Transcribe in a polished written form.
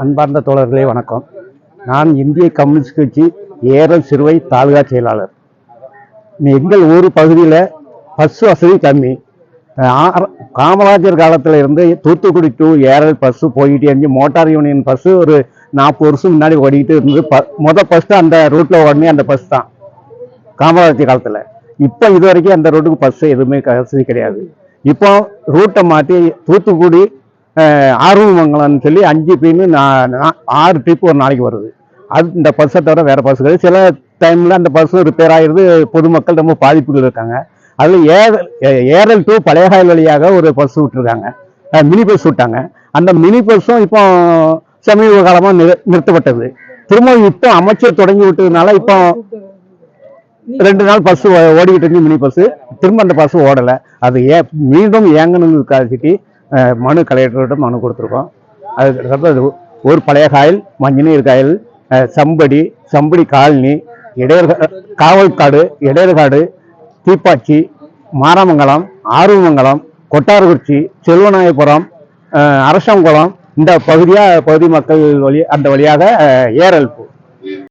அன்பார்ந்த தோழர்களே வணக்கம். நான் இந்திய கம்யூனிஸ்ட் கட்சி ஏரல் சிறுவை தாலுகா செயலாளர். எங்கள் ஊர் பகுதியில் பஸ் வசதி கம்மி. காமராஜர் காலத்தில் இருந்து தூத்துக்குடி டு ஏரல் பஸ்ஸு போயிட்டே இருந்து மோட்டார் யூனியன் பஸ்ஸு ஒரு 40 வருஷம் முன்னாடி ஓடிக்கிட்டு இருந்தது. மொதல் ஃபஸ்ட்டு அந்த ரூட்டில் ஓடனே அந்த பஸ் தான் காமராஜர் காலத்தில். இப்போ இது வரைக்கும் அந்த ரூட்டுக்கு பஸ்ஸு எதுவுமே வசதி கிடையாது. இப்போ ரூட்டை மாற்றி தூத்துக்குடி ஆர்வமங்கலம்னு சொல்லி 5 ட்ரிப்பு 6 ட்ரிப்பு ஒரு நாளைக்கு வருது. அது இந்த பஸ்ஸை தவிர வேறு பஸ்ஸுகள் சில டைமில் அந்த பஸ்ஸும் ரிப்பேர் ஆகிடுது. பொதுமக்கள் ரொம்ப பாதிப்புகள் இருக்காங்க. அதில் ஏரல் டு பழையகாயல் வழியாக ஒரு பஸ் விட்டுருக்காங்க, மினி பஸ் விட்டாங்க. அந்த மினி பஸ்ஸும் இப்போ சமீப காலமாக நிறுத்தப்பட்டது. திரும்ப இப்போ அமைச்சர் தொடங்கி விட்டதுனால இப்போ 2 நாள் பஸ் ஓடிக்கிட்டு இருந்து மினி பஸ்ஸு திரும்ப அந்த பஸ் ஓடலை. அது மீண்டும் இயங்கணுங்கிறதுக்காக மனு கலெக்டர்கிட்ட மனு கொடுத்துருக்கோம். அதுக்கப்புறம் ஒரு பழைய காயல், மஞ்சநீர் காயல், சம்படி காலனி, காவல்காடு, இடையர்காடு, தீப்பாச்சி, மாரமங்கலம், ஆர்வமங்கலம், கொட்டாரக்குறிச்சி, செல்வநாயபுரம், அரசங்குளம் இந்த பகுதி மக்கள் அந்த வழியாக ஏரல்